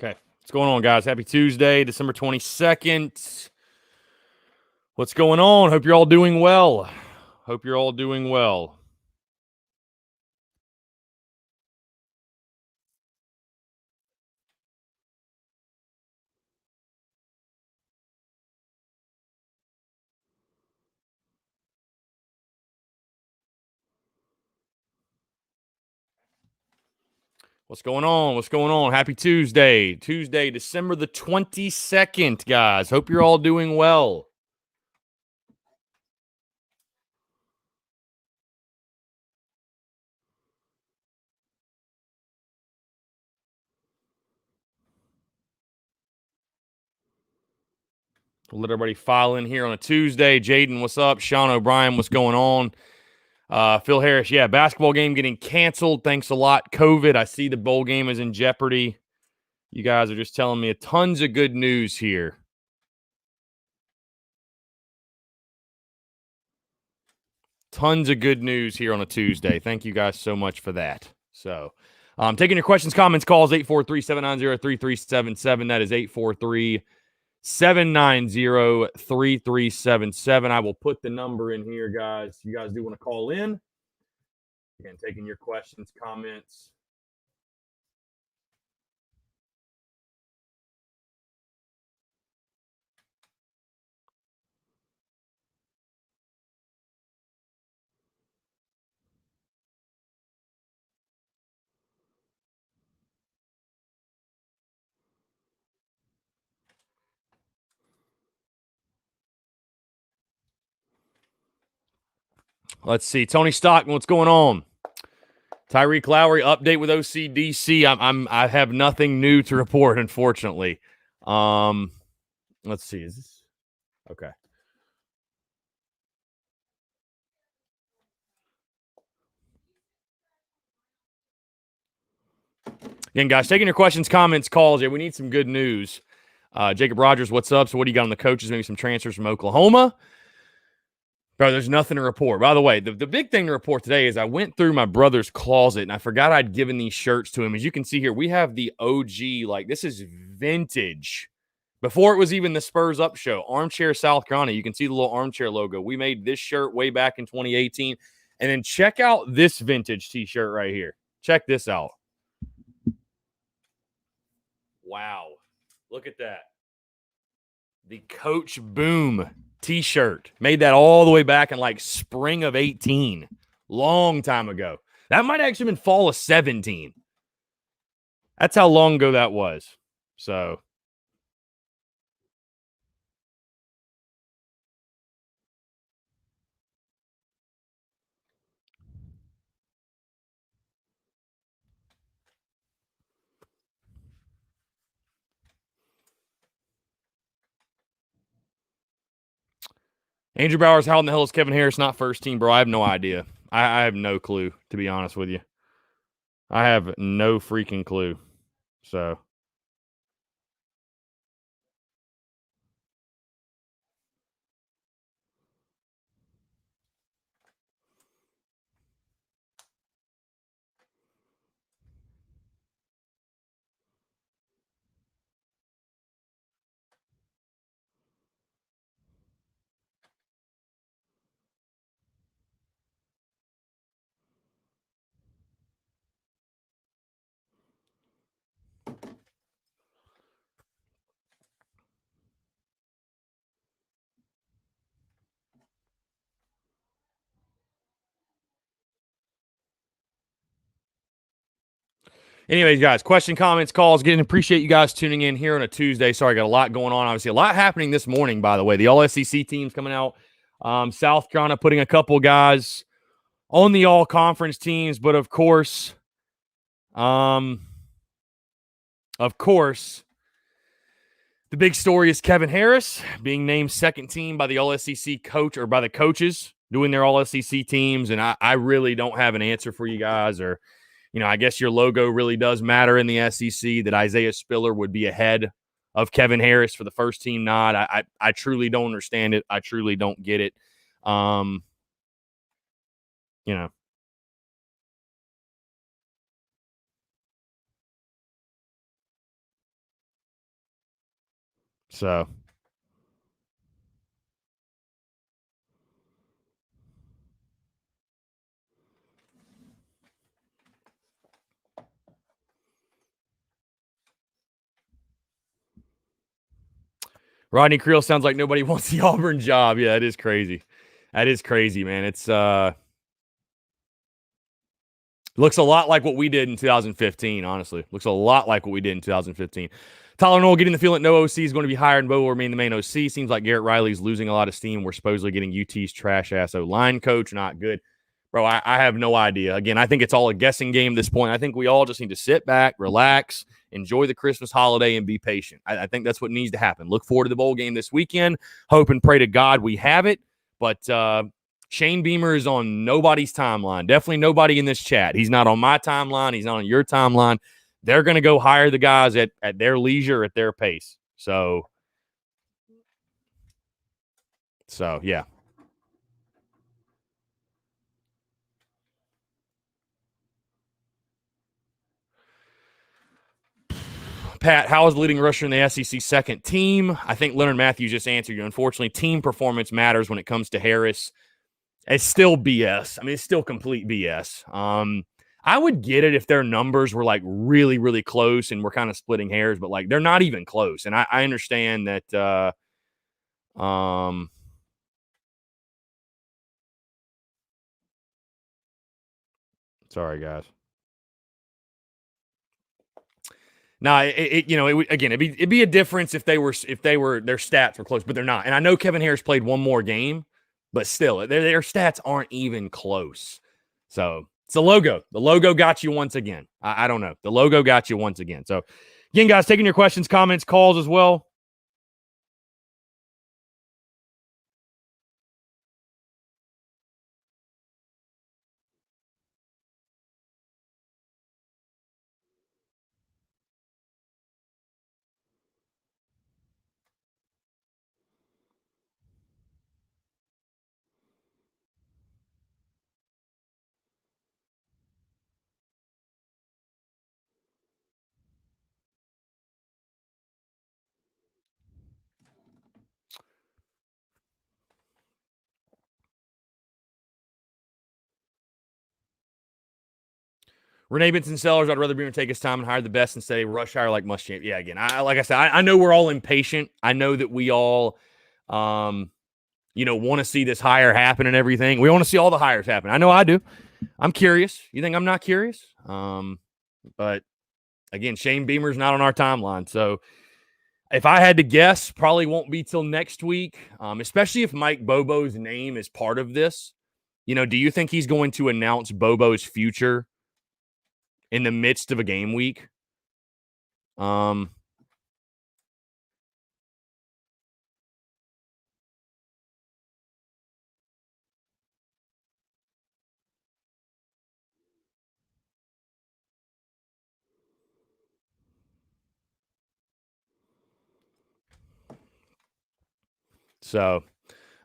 Okay, what's going on, guys? Happy Tuesday, December 22nd. What's going on? Hope you're all doing well. Hope you're all doing well. What's going on? What's going on? Happy Tuesday. Tuesday, December the 22nd, guys. Hope you're all doing well. We'll let everybody file in here on a Tuesday. Jaden, what's up? Sean O'Brien, what's going on? Phil Harris, yeah, basketball game getting canceled. Thanks a lot. COVID, I see the bowl game is in jeopardy. You guys are just telling me tons of good news here. Tons of good news here on a Tuesday. Thank you guys so much for that. So, taking your questions, comments, calls, 843-790-3377. That is 843-790-3377. I will put the number in here, guys. You guys do want to call in. Again, taking your questions, comments. Let's see. Tony Stockton, what's going on? Tyreek Lowry, update with OCDC. I have nothing new to report, unfortunately. Let's see. Is this okay? Again, guys, taking your questions, comments, calls. Yeah, we need some good news. Jacob Rogers, what's up? So what do you got on the coaches? Maybe some transfers from Oklahoma? Bro, there's nothing to report. By the way, the big thing to report today is I went through my brother's closet and I forgot I'd given these shirts to him. As you can see here, we have the OG, like this is vintage. Before it was even the Spurs Up show, Armchair South Carolina. You can see the little armchair logo. We made this shirt way back in 2018. And then check out this vintage t-shirt right here. Check this out. Wow. Look at that. The Coach Boom t-shirt. Made that all the way back in like spring of 18. Long time ago. That might actually have been fall of 17. That's how long ago that was. So. Andrew Bowers, how in the hell is Kevin Harris not first team, bro? I have no idea. I have no clue, to be honest with you. I have no freaking clue. So. Anyways, guys, question, comments, calls. Again, appreciate you guys tuning in here on a Tuesday. Sorry, I got a lot going on. Obviously, a lot happening this morning, by the way. The All-SEC teams coming out. South Carolina putting a couple guys on the all-conference teams. But, of course, the big story is Kevin Harris being named second team by the All-SEC coach or by the coaches doing their All-SEC teams. And I really don't have an answer for you guys or – I guess your logo really does matter in the SEC that Isaiah Spiller would be ahead of Kevin Harris for the first team nod. I truly don't understand it. I truly don't get it. So Rodney Creel sounds like nobody wants the Auburn job. Yeah, it is crazy. That is crazy, man. It's looks a lot like what we did in 2015, honestly. Looks a lot like what we did in 2015. Tyler Noel getting the feeling that no OC is going to be hired and Bo will remain the main OC. Seems like Garrett Riley's losing a lot of steam. We're supposedly getting UT's trash-ass O-line coach. Not good. Bro, I have no idea. Again, I think it's all a guessing game at this point. I think we all just need to sit back, relax, enjoy the Christmas holiday, and be patient. I think that's what needs to happen. Look forward to the bowl game this weekend. Hope and pray to God we have it. But Shane Beamer is on nobody's timeline. Definitely nobody in this chat. He's not on my timeline. He's not on your timeline. They're going to go hire the guys at their leisure, at their pace. So yeah. Pat, how is the leading rusher in the SEC second team? I think Leonard Matthews just answered you. Unfortunately, team performance matters when it comes to Harris. It's still BS. I mean, it's still complete BS. I would get it if their numbers were like really, really close and we're kind of splitting hairs, but like they're not even close. And I understand that. Sorry, guys. No, it'd be a difference if their stats were close, but they're not. And I know Kevin Harris played one more game, but still, their stats aren't even close. So it's the logo. The logo got you once again. I don't know. The logo got you once again. So again, guys, taking your questions, comments, calls as well. Renee Benson Sellers, I'd rather Beamer take his time and hire the best instead of rush hire like Muschamp. Yeah, again, like I said, I know we're all impatient. I know that we all, want to see this hire happen and everything. We want to see all the hires happen. I know I do. I'm curious. You think I'm not curious? But again, Shane Beamer's not on our timeline. So if I had to guess, probably won't be till next week, especially if Mike Bobo's name is part of this. Do you think he's going to announce Bobo's future in the midst of a game week? So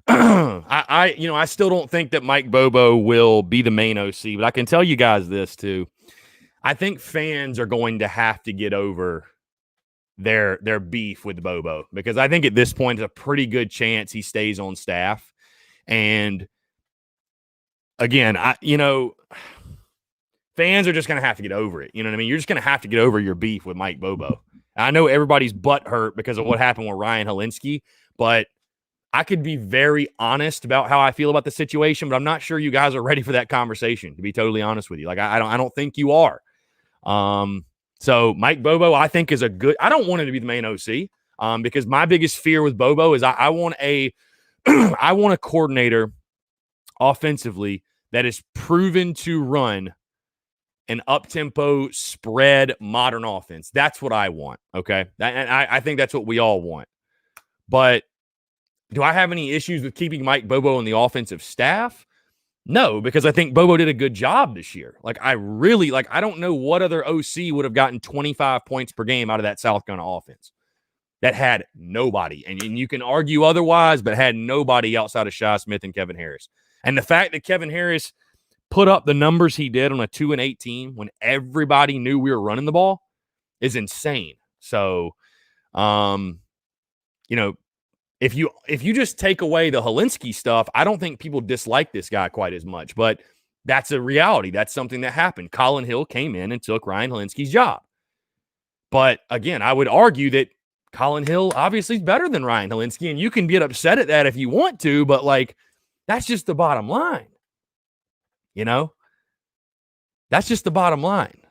I still don't think that Mike Bobo will be the main OC, but I can tell you guys this too. I think fans are going to have to get over their beef with Bobo, because I think at this point it's a pretty good chance he stays on staff. And again, fans are just going to have to get over it. You know what I mean? You're just going to have to get over your beef with Mike Bobo. I know everybody's butt hurt because of what happened with Ryan Helinski, but I could be very honest about how I feel about the situation, but I'm not sure you guys are ready for that conversation, to be totally honest with you. Like, I don't think you are. So Mike Bobo, I think, is I don't want him to be the main OC, because my biggest fear with Bobo is I want I want a coordinator offensively that is proven to run an up-tempo, spread, modern offense. That's what I want, okay? And I think that's what we all want. But do I have any issues with keeping Mike Bobo on the offensive staff? No, because I think Bobo did a good job this year. I don't know what other OC would have gotten 25 points per game out of that South Carolina offense that had nobody. And you can argue otherwise, but had nobody outside of Shi Smith and Kevin Harris. And the fact that Kevin Harris put up the numbers he did on a 2-8 team when everybody knew we were running the ball is insane. So, if you just take away the Hilinski stuff, I don't think people dislike this guy quite as much. But that's a reality. That's something that happened. Colin Hill came in and took Ryan Hilinski's job. But again, I would argue that Colin Hill obviously is better than Ryan Hilinski, and you can get upset at that if you want to, but that's just the bottom line. That's just the bottom line.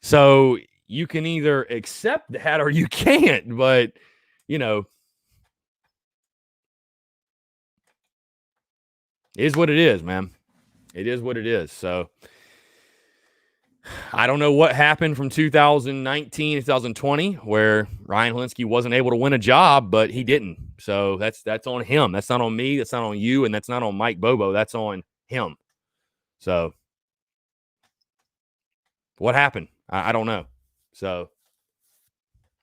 So you can either accept that or you can't, but it is what it is, man. It is what it is. So I don't know what happened from 2019 to 2020 where Ryan Hilinski wasn't able to win a job, but he didn't. So that's on him. That's not on me. That's not on you. And that's not on Mike Bobo. That's on him. So what happened? I don't know. So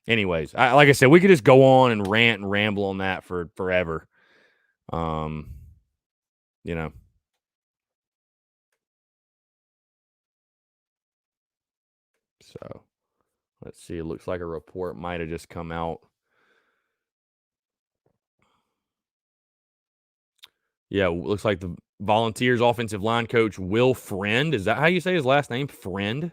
anyways, like I said, we could just go on and rant and ramble on that for forever. So let's see. It looks like a report might have just come out. Yeah, looks like the Volunteers offensive line coach Will Friend. Is that how you say his last name? Friend?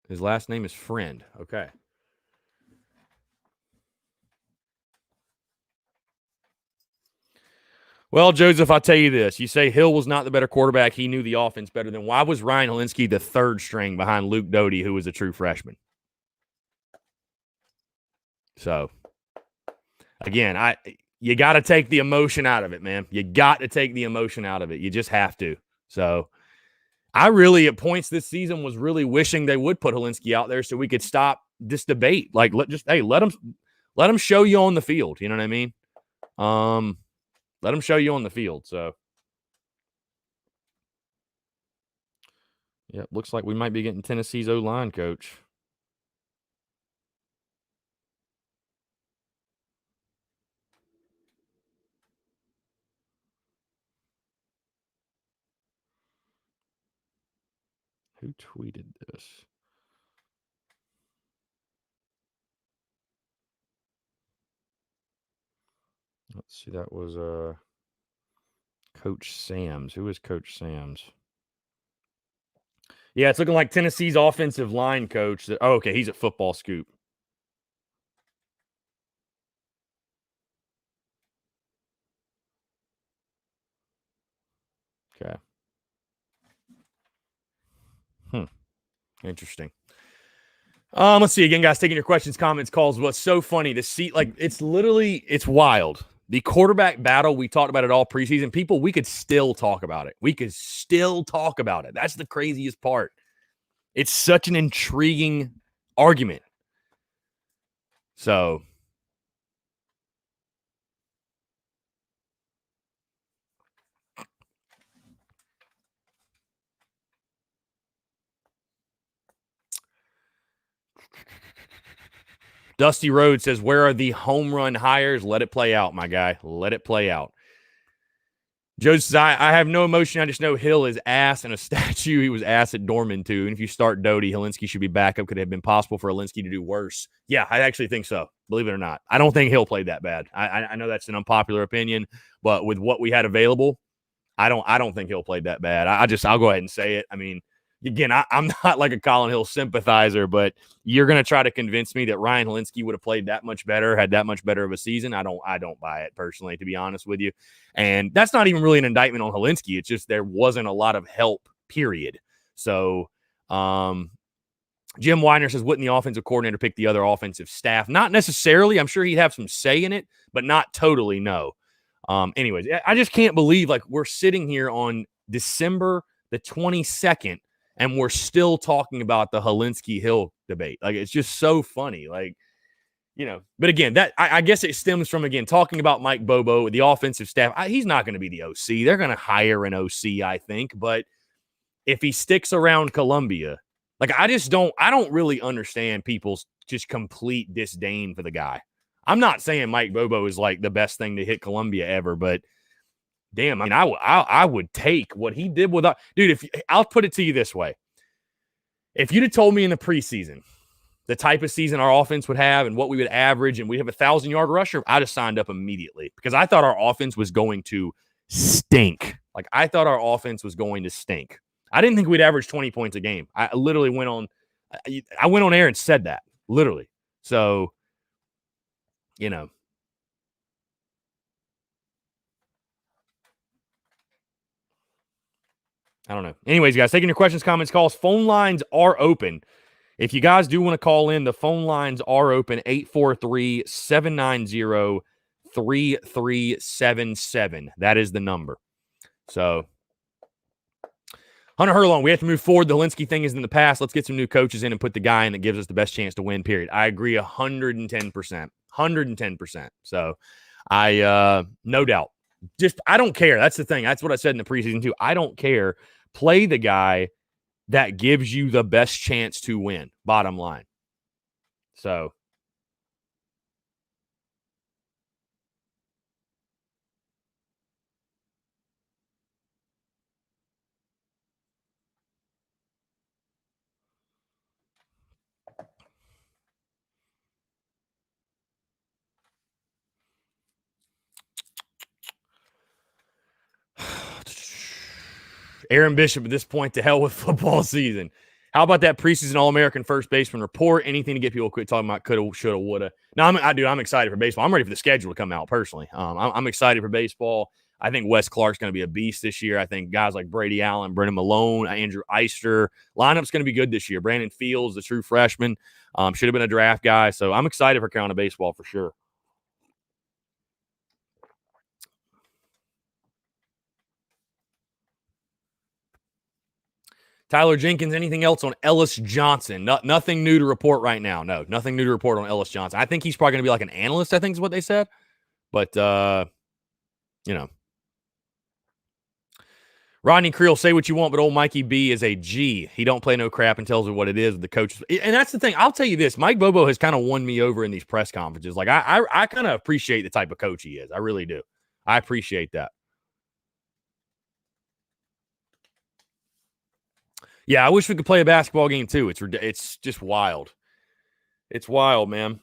His last name is Friend. Okay. Well, Joseph, I'll tell you this. You say Hill was not the better quarterback. He knew the offense better than. Why was Ryan Hilinski the third string behind Luke Doty, who was a true freshman? So, again, you got to take the emotion out of it, man. You got to take the emotion out of it. You just have to. So, I really, at points this season, was really wishing they would put Hilinski out there so we could stop this debate. Like, let them show you on the field. You know what I mean? Let them show you on the field. So, yeah, looks like we might be getting Tennessee's O-line coach. Who tweeted this? Let's see. That was Coach Sams. Who is Coach Sams? Yeah, it's looking like Tennessee's offensive line coach. Okay, he's at Football Scoop. Okay. Interesting. Let's see again, guys. Taking your questions, comments, calls. What's so funny to see? It's wild. The quarterback battle. We talked about it all preseason. People, we could still talk about it. That's the craziest part. It's such an intriguing argument. So, Dusty Road says, where are the home run hires? Let it play out, my guy. Let it play out. Joe says, I have no emotion. I just know Hill is ass and a statue. He was ass at Dorman, too. And if you start Doty, Hilinski should be back up. Could it have been possible for Hilinski to do worse? Yeah, I actually think so. Believe it or not. I don't think Hill played that bad. I know that's an unpopular opinion, but with what we had available, I don't think Hill played that bad. I'll go ahead and say it. I mean, again, I'm not like a Colin Hill sympathizer, but you're going to try to convince me that Ryan Hilinski would have played that much better, had that much better of a season. I don't buy it personally, to be honest with you. And that's not even really an indictment on Hilinski. It's just there wasn't a lot of help, period. So, Jim Weiner says, wouldn't the offensive coordinator pick the other offensive staff? Not necessarily. I'm sure he'd have some say in it, but not totally, no. Anyways, I just can't believe we're sitting here on December the 22nd and we're still talking about the Hilinski Hill debate. It's just so funny. But again, that I guess it stems from, again, talking about Mike Bobo, the offensive staff. He's not going to be the OC. They're going to hire an OC, I think. But if he sticks around Columbia, I don't really understand people's just complete disdain for the guy. I'm not saying Mike Bobo is the best thing to hit Columbia ever, but damn, I mean, I would take what he did with dude. I'll put it to you this way: If you'd have told me in the preseason the type of season our offense would have and what we would average and we'd have 1,000-yard rusher, I'd have signed up immediately because I thought our offense was going to stink. Like, I thought our offense was going to stink. I didn't think we'd average 20 points a game. I literally went on air and said that, literally. So, you know. I don't know. Anyways, guys, taking your questions, comments, calls. Phone lines are open. If you guys do want to call in, the phone lines are open, 843-790-3377. That is the number. So, Hunter Herlong, we have to move forward. The Helinski thing is in the past. Let's get some new coaches in and put the guy in that gives us the best chance to win, period. I agree 110%. 110%. So, no doubt. Just, I don't care. That's the thing. That's what I said in the preseason, too. I don't care. Play the guy that gives you the best chance to win, bottom line. So, Aaron Bishop at this point, to hell with football season. How about that preseason All-American first baseman report? Anything to get people to quit talking about coulda, shoulda, woulda. No, I'm excited for baseball. I'm ready for the schedule to come out personally. I'm excited for baseball. I think Wes Clark's going to be a beast this year. I think guys like Brady Allen, Brennan Malone, Andrew Eister, lineup's going to be good this year. Brandon Fields, the true freshman, should have been a draft guy. So I'm excited for Carolina baseball for sure. Tyler Jenkins, anything else on Ellis Johnson? Nothing new to report right now. No, nothing new to report on Ellis Johnson. I think he's probably going to be like an analyst, I think is what they said. But, you know. Rodney Creel, say what you want, but old Mikey B is a G. He don't play no crap and tells me what it is. The coaches, and that's the thing. I'll tell you this: Mike Bobo has kind of won me over in these press conferences. Like I kind of appreciate the type of coach he is. I really do. I appreciate that. Yeah, I wish we could play a basketball game too. It's just wild. It's wild, man.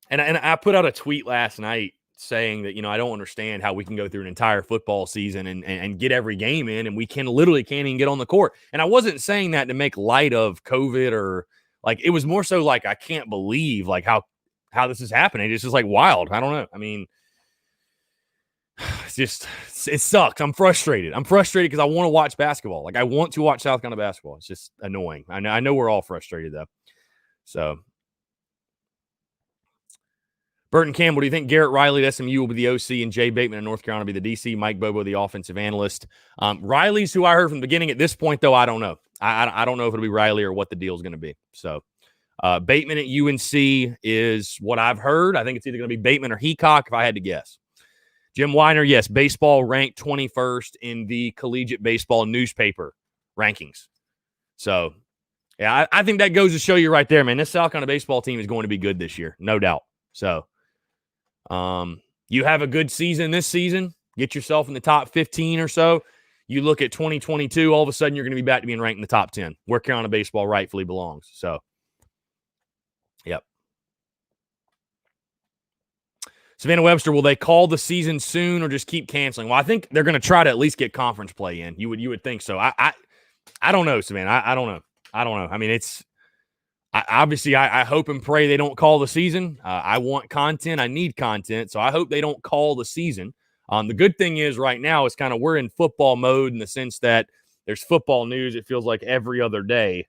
And I put out a tweet last night saying that, I don't understand how we can go through an entire football season and get every game in, and we literally can't even get on the court. And I wasn't saying that to make light of COVID or like, it was more so like, I can't believe like how this is happening. It's just like wild. I don't know. I mean, it sucks. I'm frustrated. Because I want to watch basketball. Like, I want to watch South Carolina basketball. It's just annoying. I know we're all frustrated though. So, Burton Campbell, do you think Garrett Riley at SMU will be the OC and Jay Bateman in North Carolina will be the DC, Mike Bobo the offensive analyst? Riley's who I heard from the beginning. At this point, though, I don't know. I don't know if it'll be Riley or what the deal is going to be. So, Bateman at UNC is what I've heard. I think it's either going to be Bateman or Heacock, if I had to guess. Jim Weiner, yes, baseball ranked 21st in the collegiate baseball newspaper rankings. So, yeah, I think that goes to show you right there, man. This South Carolina baseball team is going to be good this year, no doubt. So, you have a good season this season, get yourself in the top 15 or so. You look at 2022, all of a sudden you're going to be back to being ranked in the top 10, where Carolina baseball rightfully belongs. So, yep. Savannah Webster, will they call the season soon or just keep canceling? Well, I think they're going to try to at least get conference play in. You would think so. I don't know, Savannah. I don't know. I mean, I hope and pray they don't call the season. I want content. I need content. So I hope they don't call the season. The good thing is right now is kind of we're in football mode in the sense that there's football news. It feels like every other day.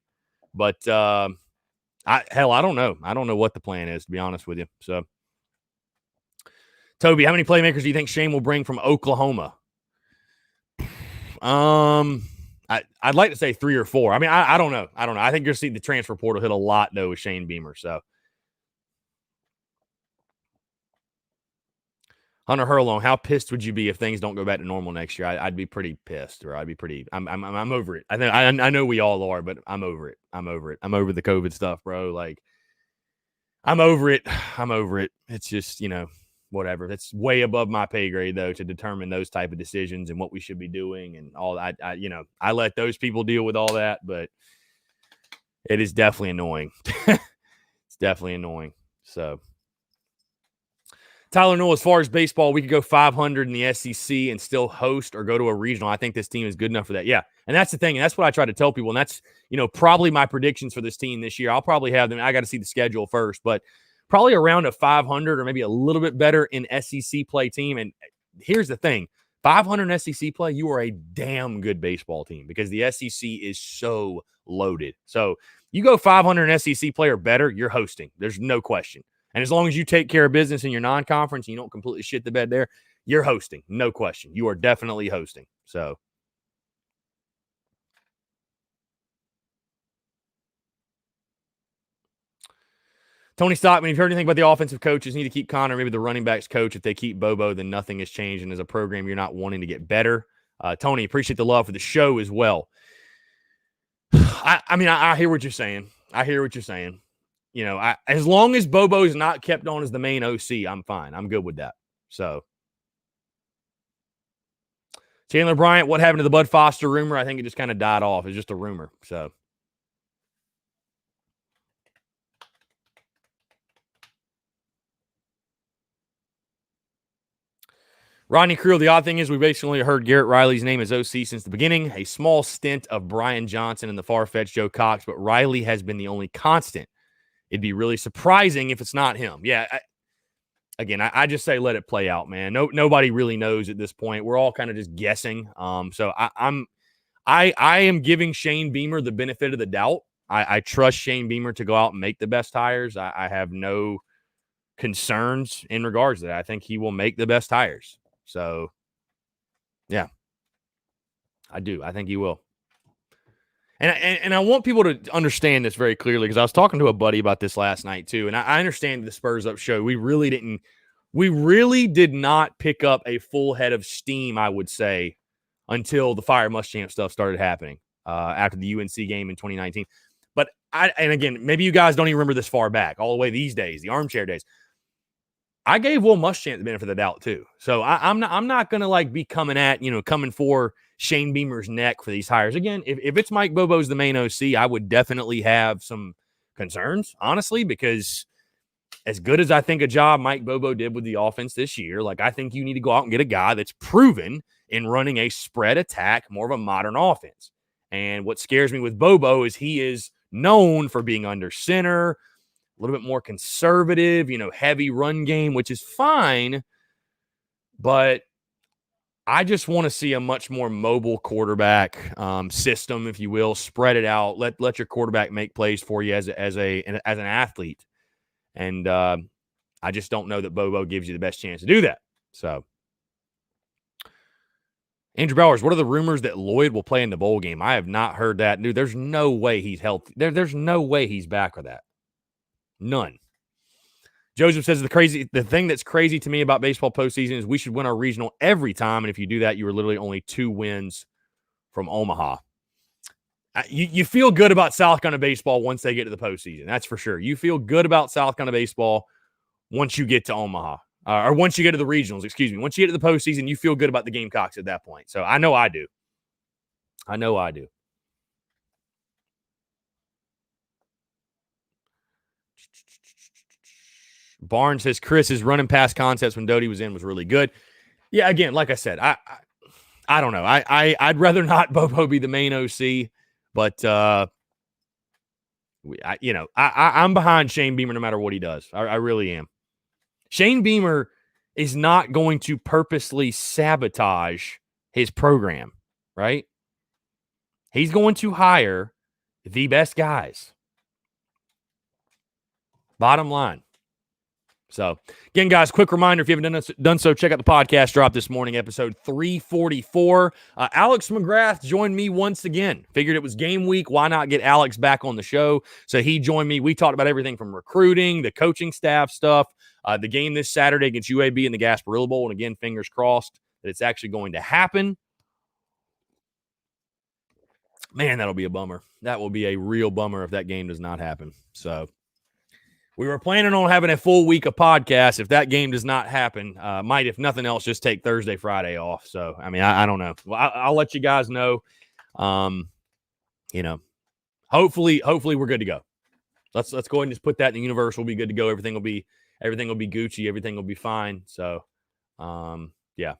But I don't know. I don't know what the plan is, to be honest with you. So, Toby, how many playmakers do you think Shane will bring from Oklahoma? I'd like to say 3 or 4. I mean, I don't know. I think you'll see the transfer portal hit a lot, though, with Shane Beamer. So, Hunter Herlong, how pissed would you be if things don't go back to normal next year? I'd be pretty pissed, or I'd be pretty. I'm over it. I know we all are, but I'm over it. I'm over the COVID stuff, bro. Like, I'm over it. It's just, whatever. That's way above my pay grade, though, to determine those type of decisions and what we should be doing and all that. I let those people deal with all that, but It is definitely annoying. It's definitely annoying. So, Tyler Noel, as far as baseball, we could go 500 in the SEC and still host or go to a regional. I think this team is good enough for that. Yeah. And that's the thing. And that's what I try to tell people. And that's, probably my predictions for this team this year. I'll probably have them. I got to see the schedule first, but probably around a 500 or maybe a little bit better in SEC play team. And here's the thing. 500 SEC play, you are a damn good baseball team because the SEC is so loaded. So you go 500 SEC play or better, you're hosting. There's no question. And as long as you take care of business in your non-conference and you don't completely shit the bed there, you're hosting. No question. You are definitely hosting. So Tony Stockman, if you've heard anything about the offensive coaches, need to keep Connor, maybe the running backs coach. If they keep Bobo, then nothing has changed. And as a program, you're not wanting to get better. Tony, appreciate the love for the show as well. I hear what you're saying. As long as Bobo is not kept on as the main OC, I'm fine. I'm good with that. So, Chandler Bryant, what happened to the Bud Foster rumor? I think it just kind of died off. It's just a rumor. So, Rodney Creel, the odd thing is we basically heard Garrett Riley's name as OC since the beginning. A small stint of Brian Johnson and the far-fetched Joe Cox, but Riley has been the only constant. It'd be really surprising if it's not him. Yeah, I just say let it play out, man. Nobody really knows at this point. We're all kind of just guessing. So I am giving Shane Beamer the benefit of the doubt. I trust Shane Beamer to go out and make the best hires. I have no concerns in regards to that. I think he will make the best hires. So, yeah, I do. I think he will. And I want people to understand this very clearly because I was talking to a buddy about this last night too. And I understand the Spurs Up show. We really did not pick up a full head of steam, I would say, until the Fire Muschamp stuff started happening after the UNC game in 2019. But and again, maybe you guys don't even remember this far back, all the way these days, the armchair days. I gave Will Muschamp the benefit of the doubt too. So I'm not going to be coming for Shane Beamer's neck for these hires. Again, if it's Mike Bobo's the main OC, I would definitely have some concerns, honestly, because as good as I think a job Mike Bobo did with the offense this year, I think you need to go out and get a guy that's proven in running a spread attack, more of a modern offense. And what scares me with Bobo is he is known for being under center, a little bit more conservative, heavy run game, which is fine. But I just want to see a much more mobile quarterback system, if you will. Spread it out. Let your quarterback make plays for you as an athlete. And I just don't know that Bobo gives you the best chance to do that. So, Andrew Bowers, what are the rumors that Lloyd will play in the bowl game? I have not heard that. Dude, there's no way he's healthy. There's no way he's back for that. None. Joseph says the thing that's crazy to me about baseball postseason is we should win our regional every time. And if you do that, you are literally only 2 wins from Omaha. You feel good about South Carolina baseball once they get to the postseason. That's for sure. You feel good about South Carolina baseball once you get to Omaha. Or once you get to the regionals, excuse me. Once you get to the postseason, you feel good about the Gamecocks at that point. So I know I do. Barnes says Chris's running past concepts when Doty was in was really good. Yeah, again, like I said, I don't know. I'd rather not Bobo be the main OC, but I'm behind Shane Beamer no matter what he does. I really am. Shane Beamer is not going to purposely sabotage his program, right? He's going to hire the best guys. Bottom line. So, again, guys, quick reminder, if you haven't done so, check out the podcast drop this morning, episode 344. Alex McGrath joined me once again. Figured it was game week. Why not get Alex back on the show? So he joined me. We talked about everything from recruiting, the coaching staff stuff, the game this Saturday against UAB in the Gasparilla Bowl. And again, fingers crossed that it's actually going to happen. Man, that'll be a bummer. That will be a real bummer if that game does not happen. So, we were planning on having a full week of podcasts. If that game does not happen, might, if nothing else, just take Thursday, Friday off. So, I mean, I don't know. Well, I'll let you guys know. hopefully we're good to go. Let's go ahead and just put that in the universe. We'll be good to go. Everything will be Gucci. Everything will be fine. So, yeah.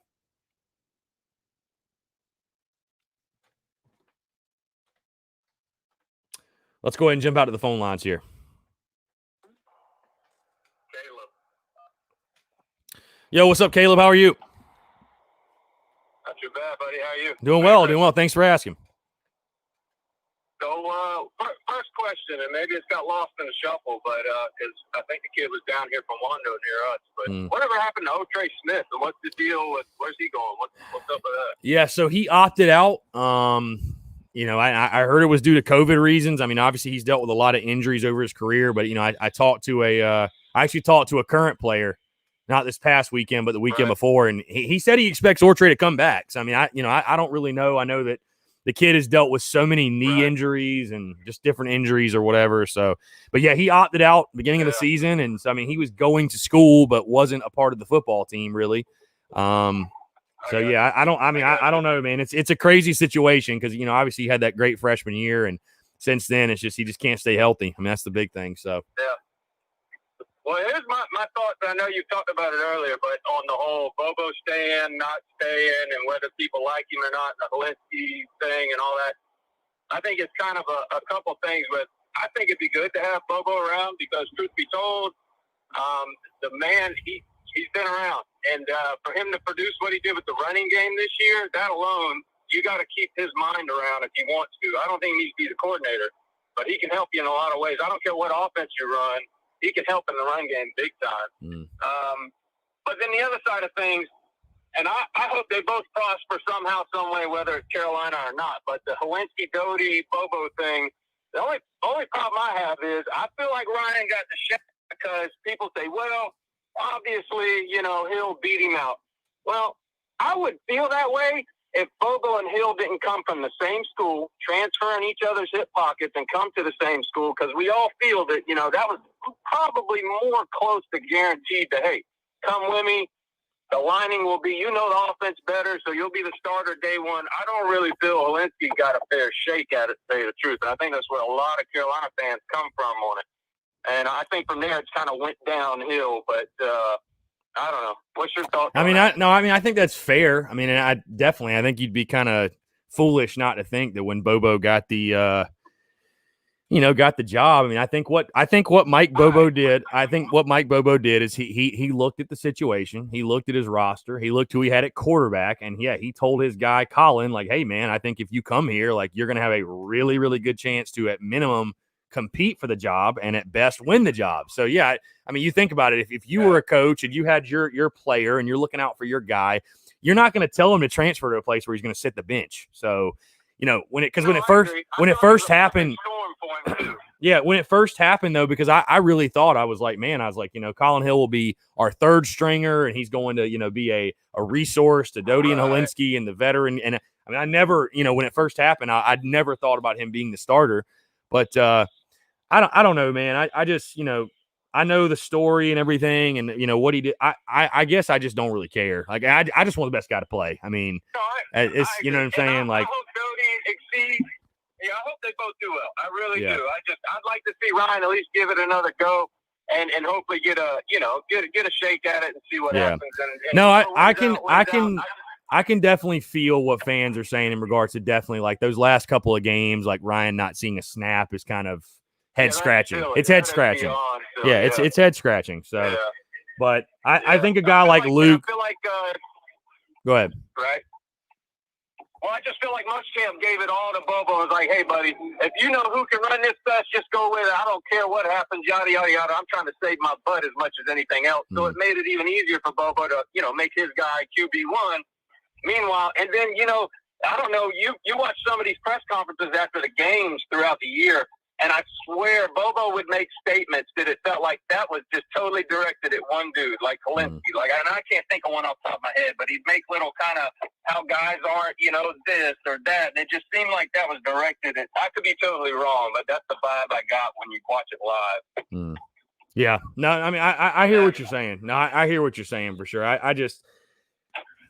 Let's go ahead and jump out to the phone lines here. Caleb. Yo, what's up, Caleb? How are you? Not too bad, buddy. How are you? Doing well. Thanks for asking. So, first question, and maybe it's got lost in the shuffle, but because I think the kid was down here from Wando near us. But whatever happened to O'Trey Smith, and what's the deal with where's he going? What's up with that? Yeah, so he opted out. You know, I heard it was due to COVID reasons. I mean, obviously he's dealt with a lot of injuries over his career, but you know, I actually talked to a current player, not this past weekend, but the weekend before, and he said he expects O'Trey to come back. So I mean, I don't really know. I know that the kid has dealt with so many knee injuries and just different injuries or whatever. So, but yeah, he opted out beginning of the season, and so I mean, he was going to school but wasn't a part of the football team really. So yeah, I don't know, man. It's a crazy situation because you know obviously he had that great freshman year, and since then it's just he just can't stay healthy. I mean that's the big thing. So yeah. Well, here's my thoughts. I know you talked about it earlier, but on the whole Bobo staying, not staying, and whether people like him or not, the Helinski thing and all that. I think it's kind of a couple things. But I think it'd be good to have Bobo around because, truth be told, the man he's been around, and for him to produce what he did with the running game this year, that alone, you got to keep his mind around if he wants to. I don't think he needs to be the coordinator, but he can help you in a lot of ways. I don't care what offense you run. He can help in the run game big time. But then the other side of things, and I hope they both prosper somehow, some way, whether it's Carolina or not. But the Helinski, Doty, Bobo thing, the only problem I have is I feel like Ryan got the shot because people say, well, obviously, you know, Hill beat him out. Well, I would feel that way if Bobo and Hill didn't come from the same school, transfer in each other's hip pockets and come to the same school, because we all feel that, you know, that was probably more close to guaranteed to, hey, come with me. The lining will be, you know, the offense better, so you'll be the starter day one. I don't really feel Helinski got a fair shake at it, to tell you the truth. And I think that's where a lot of Carolina fans come from on it. And I think from there, it's kind of went downhill, but I don't know. What's your thoughts on that? I think that's fair. I mean, I think you'd be kind of foolish not to think that when Bobo got the, got the job. I mean, I think what Mike Bobo did is he looked at the situation. He looked at his roster. He looked who he had at quarterback. And yeah, he told his guy, Colin, like, hey man, I think if you come here, like you're going to have a really, really good chance to at minimum compete for the job and at best win the job. So yeah, I mean, you think about it. If you were a coach and you had your player and you're looking out for your guy, you're not going to tell him to transfer to a place where he's going to sit the bench. So, you know, when it first happened, when it first happened though, because I really thought I was like, you know, Colin Hill will be our third stringer and he's going to, you know, be a resource to Doty and Helinski and the veteran. And I mean, I never, you know, when it first happened, I'd never thought about him being the starter, but I don't know, man. I just, you know, I know the story and everything and, you know, what he did. I guess I just don't really care. Like, I just want the best guy to play. I mean, it's, you know what I'm saying? Like, I hope Doty exceeds. Yeah, I hope they both do well. I really do. I'd like to see Ryan at least give it another go and hopefully get a shake at it and see what happens. I can definitely feel what fans are saying in regards to definitely like those last couple of games, like Ryan not seeing a snap is kind of head scratching. It's head scratching. It's head scratching. So, but I think a guy like Luke. I feel like, go ahead. Right. Well, I just feel like Muschamp gave it all to Bobo. It was like, hey, buddy, if you know who can run this best, just go with it. I don't care what happens, yada, yada, yada. I'm trying to save my butt as much as anything else. So it made it even easier for Bobo to, you know, make his guy QB1. Meanwhile, and then, you know, I don't know, you watch some of these press conferences after the games throughout the year, and I swear Bobo would make statements that it felt like that was just totally directed at one dude, like Helinski. Like, and I can't think of one off the top of my head, but he'd make little kind of how guys aren't, you know, this or that. And it just seemed like that was directed at, I could be totally wrong, but that's the vibe I got when you watch it live. Yeah. No, I mean, I hear what you're saying. No, I hear what you're saying for sure. I just,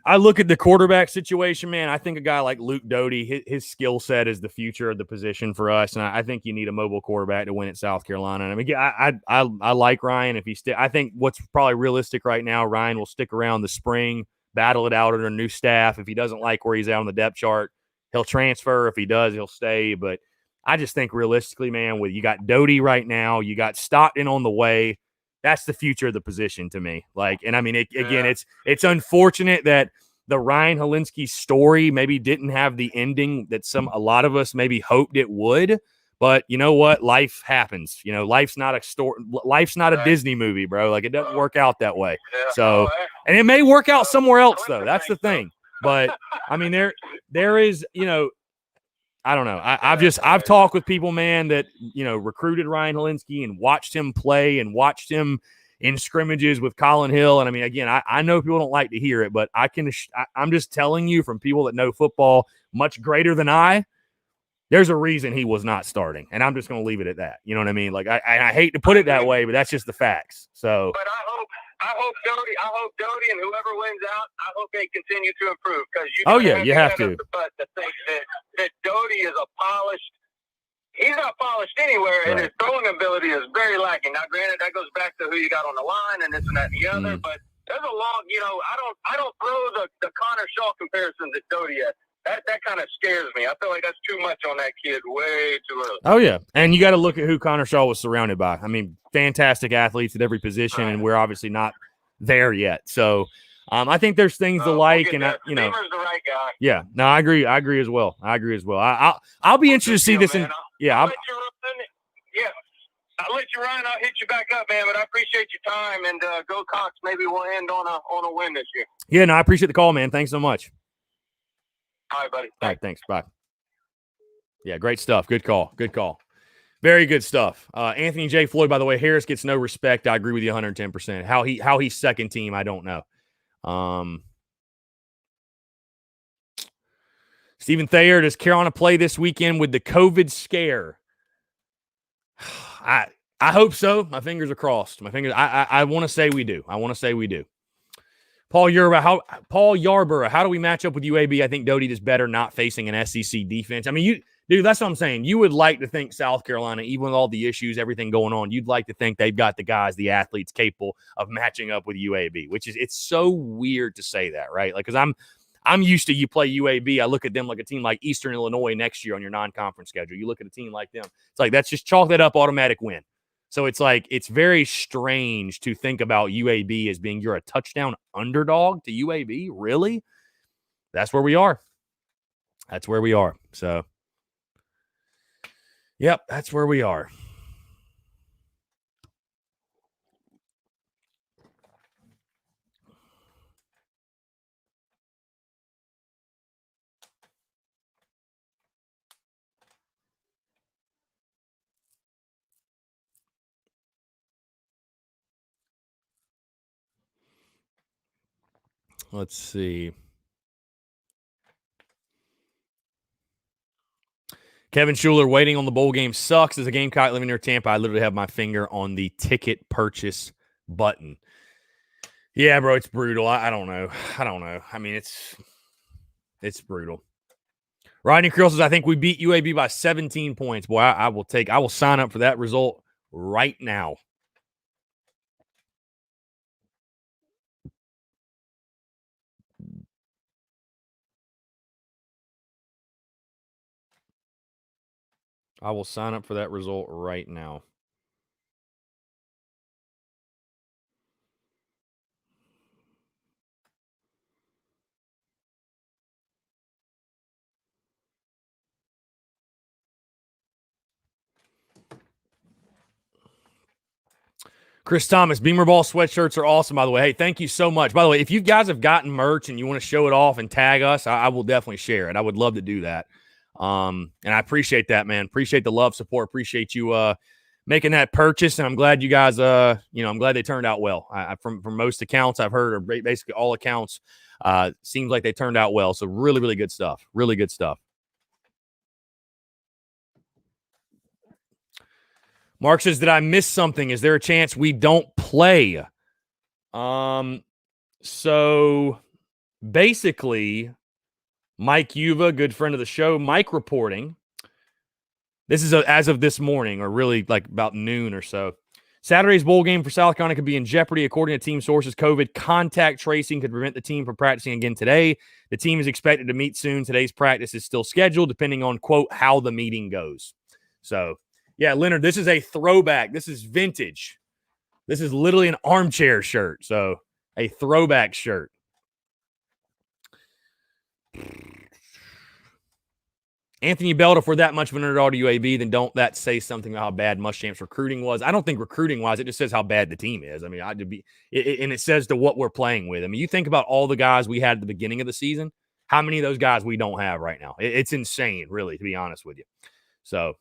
I look at the quarterback situation, man. I think a guy like Luke Doty, his skill set is the future of the position for us, and I think you need a mobile quarterback to win at South Carolina. And I mean, I like Ryan if he I think what's probably realistic right now, Ryan will stick around the spring, battle it out under a new staff. If he doesn't like where he's at on the depth chart, he'll transfer. If he does, he'll stay. But I just think realistically, man, with you got Doty right now, you got Stockton on the way. That's the future of the position to me. Like, and I mean, again, it's unfortunate that the Ryan Helinski story maybe didn't have the ending that a lot of us maybe hoped it would. But you know what? Life happens. You know, life's not a story. Life's not a Disney movie, bro. Like, it doesn't work out that way. So, and it may work out somewhere else, though. That's the thing. But I mean, there is, you know, I don't know. I've talked with people, man, that, you know, recruited Ryan Helinski and watched him play and watched him in scrimmages with Colin Hill. And I mean, again, I know people don't like to hear it, but I'm just telling you from people that know football much greater than there's a reason he was not starting. And I'm just going to leave it at that. You know what I mean? Like, I hate to put it that way, but that's just the facts. So, but I hope Doty and whoever wins out, I hope they continue to improve, because you have to. But to think that Doty is a polished, he's not polished anywhere, and his throwing ability is very lacking. Now, granted, that goes back to who you got on the line and this and that and the other, but there's a long, you know, I don't throw the Connor Shaw comparison that Doty has. That kind of scares me. I feel like that's too much on that kid way too early. Oh, yeah. And you got to look at who Connor Shaw was surrounded by. I mean, fantastic athletes at every position, and we're obviously not there yet. So I think there's things to like, and you know, Beamer's the right guy. Yeah, no, I agree as well. I'll be interested to see this. I'll let you run. I'll hit you back up, man. But I appreciate your time, and go Cox. Maybe we'll end on a win this year. Yeah, no, I appreciate the call, man. Thanks so much. All right, buddy. All right, thanks. Bye. Yeah, great stuff. Good call. Very good stuff. Anthony J. Floyd, by the way, Harris gets no respect. I agree with you 110%. How he's second team, I don't know. Stephen Thayer, does Carolina play this weekend with the COVID scare? I hope so. My fingers are crossed. I want to say we do. Paul Yarborough, how do we match up with UAB? I think Doty is better not facing an SEC defense. I mean, dude, that's what I'm saying. You would like to think South Carolina, even with all the issues, everything going on, you'd like to think they've got the guys, the athletes capable of matching up with UAB, it's so weird to say that, right? Like, because I'm used to, you play UAB, I look at them like a team like Eastern Illinois next year on your non-conference schedule. You look at a team like them, it's like, that's just chalk that up, automatic win. So it's like, it's very strange to think about UAB as being, you're a touchdown underdog to UAB. Really? That's where we are. So, yep, that's where we are. Let's see. Kevin Schuler, waiting on the bowl game sucks. As a Gamecock living near Tampa, I literally have my finger on the ticket purchase button. Yeah, bro, it's brutal. I don't know. I mean, it's brutal. Rodney Creel says, I think we beat UAB by 17 points. Boy, I will sign up for that result right now. I will sign up for that result right now. Chris Thomas, Beamer Ball sweatshirts are awesome, by the way. Hey, thank you so much. By the way, if you guys have gotten merch and you want to show it off and tag us, I will definitely share it. I would love to do that. And I appreciate that, man. Appreciate the love, support. Appreciate you making that purchase. And I'm glad you guys, I'm glad they turned out well. From most accounts I've heard, or basically all accounts, seems like they turned out well. So really, really good stuff. Really good stuff. Mark says, did I miss something? Is there a chance we don't play? So basically, Mike Yuva, good friend of the show, Mike reporting. This is as of this morning, or really like about noon or so. Saturday's bowl game for South Carolina could be in jeopardy, according to team sources. COVID contact tracing could prevent the team from practicing again today. The team is expected to meet soon. Today's practice is still scheduled, depending on, quote, how the meeting goes. So, yeah, Leonard, this is a throwback. This is vintage. This is literally an armchair shirt. So, a throwback shirt. Anthony Belt, if we're that much of an underdog to UAB, then don't that say something about how bad Muschamp's recruiting was? I don't think recruiting-wise, it just says how bad the team is. I mean, and it says to what we're playing with. I mean, you think about all the guys we had at the beginning of the season, how many of those guys we don't have right now? It's insane, really, to be honest with you. So,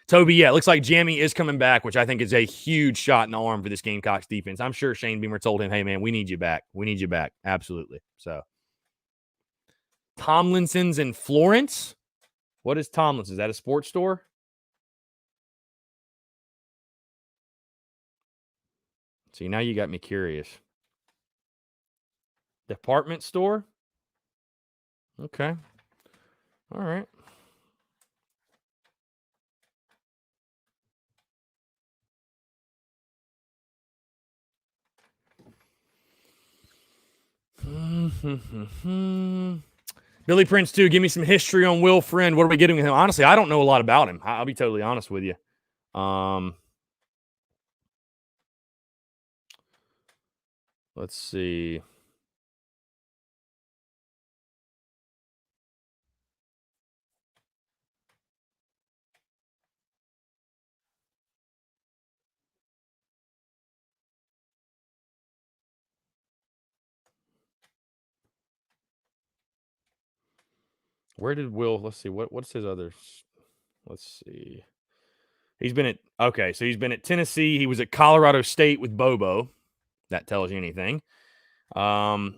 Toby, yeah, it looks like Jamie is coming back, which I think is a huge shot in the arm for this Gamecocks defense. I'm sure Shane Beamer told him, hey, man, we need you back. We need you back. Absolutely. So, Tomlinson's in Florence. What is Tomlinson's? Is that a sports store? See, now you got me curious. Department store? Okay. All right. Billy Prince, too. Give me some history on Will Friend. What are we getting with him? Honestly, I don't know a lot about him. I'll be totally honest with you. Let's see. Where did Will? Let's see. What's his others? Let's see. He's been at Tennessee. He was at Colorado State with Bobo. That tells you anything.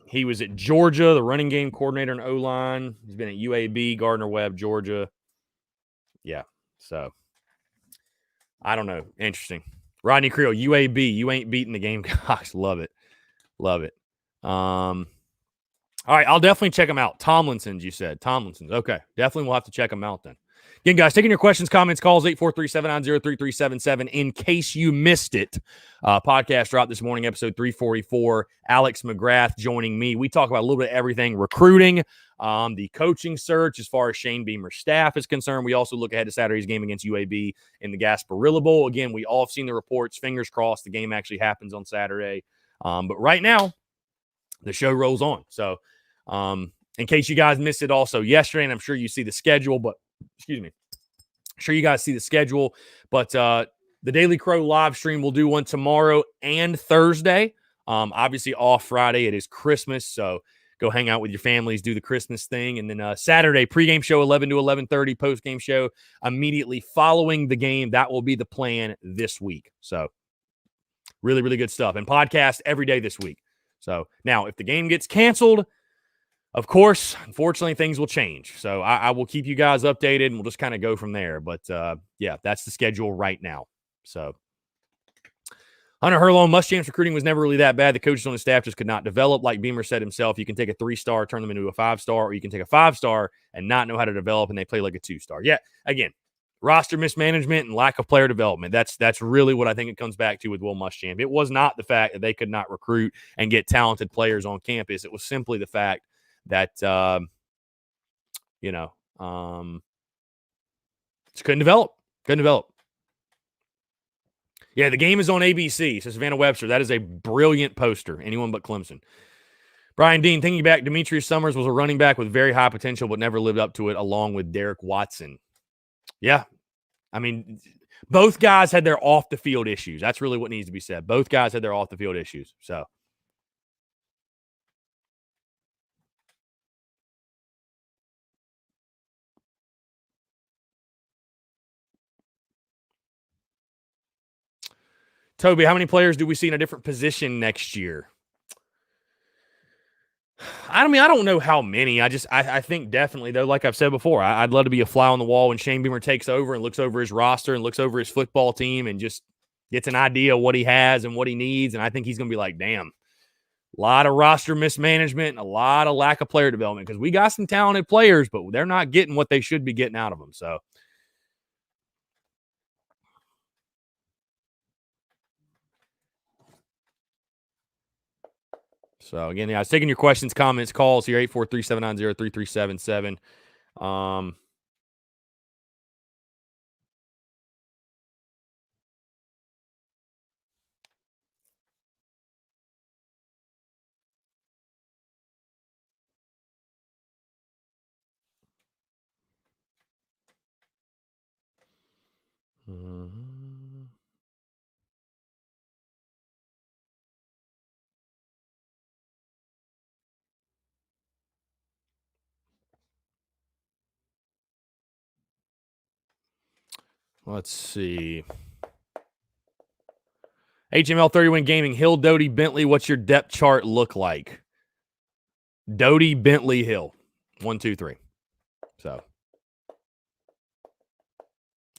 He was at Georgia, the running game coordinator and O-line. He's been at UAB, Gardner-Webb, Georgia. Yeah, so I don't know. Interesting. Rodney Creel, UAB. You ain't beating the Gamecocks. Love it. Love it. All right, I'll definitely check them out. Tomlinson's, you said. Tomlinson's. Okay, definitely we'll have to check them out then. Again, guys, taking your questions, comments, calls, 843-790-3377. In case you missed it, podcast dropped this morning, episode 344. Alex McGrath joining me. We talk about a little bit of everything, recruiting, the coaching search as far as Shane Beamer's staff is concerned. We also look ahead to Saturday's game against UAB in the Gasparilla Bowl. Again, we all have seen the reports. Fingers crossed the game actually happens on Saturday. But right now, the show rolls on. So, in case you guys missed it also yesterday, and I'm sure you see the schedule, but sure you guys see the schedule, but the Daily Crow live stream will do one tomorrow and Thursday. Obviously off Friday. It is Christmas, so go hang out with your families, do the Christmas thing. And then Saturday, pregame show 11 to 11:30, postgame show immediately following the game. That will be the plan this week. So really, really good stuff. And podcast every day this week. So now if the game gets canceled, of course, unfortunately, things will change. So I will keep you guys updated, and we'll just kind of go from there. But, yeah, that's the schedule right now. So Hunter Herlone, Muschamp's recruiting was never really that bad. The coaches on the staff just could not develop. Like Beamer said himself, you can take a 3-star, turn them into a 5-star, or you can take a 5-star and not know how to develop, and they play like a 2-star. Yeah, again, roster mismanagement and lack of player development. That's really what I think it comes back to with Will Muschamp. It was not the fact that they could not recruit and get talented players on campus. It was simply the fact that, just couldn't develop. Yeah, the game is on ABC, says Savannah Webster. That is a brilliant poster. Anyone but Clemson. Brian Dean, thinking back, Demetrius Summers was a running back with very high potential, but never lived up to it, along with Derek Watson. Yeah. I mean, both guys had their off-the-field issues. That's really what needs to be said. Both guys had their off-the-field issues. So, Toby, how many players do we see in a different position next year? I mean, I don't know how many. I think definitely, though, like I've said before, I'd love to be a fly on the wall when Shane Beamer takes over and looks over his roster and looks over his football team and just gets an idea of what he has and what he needs. And I think he's going to be like, damn, A lot of roster mismanagement and a lot of lack of player development because we got some talented players, but they're not getting what they should be getting out of them. So again, yeah, I was taking your questions, comments, calls here, 843-790-3377. Let's see. HML 30-win gaming, Hill, Doty, Bentley, what's your depth chart look like? Doty, Bentley, Hill. 1, 2, 3. So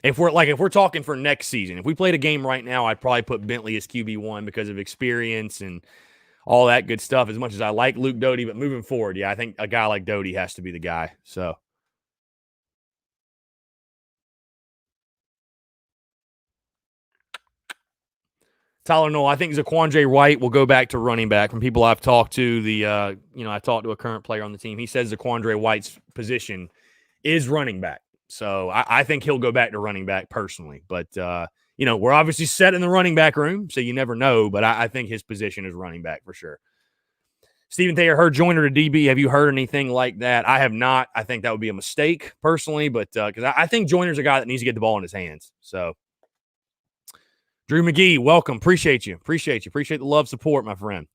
if we're talking for next season, if we played a game right now, I'd probably put Bentley as QB1 because of experience and all that good stuff. As much as I like Luke Doty, but moving forward, yeah, I think a guy like Doty has to be the guy. So Tyler Noel, I think Zaquandre White will go back to running back. From people I've talked to, I talked to a current player on the team. He says Zaquandre White's position is running back. So I think he'll go back to running back personally. But, we're obviously set in the running back room, so you never know. But I think his position is running back for sure. Stephen Thayer, heard Joyner to DB. Have you heard anything like that? I have not. I think that would be a mistake personally, but because I think Joyner's a guy that needs to get the ball in his hands. So, Drew McGee, welcome. Appreciate you. Appreciate the love, support, my friend.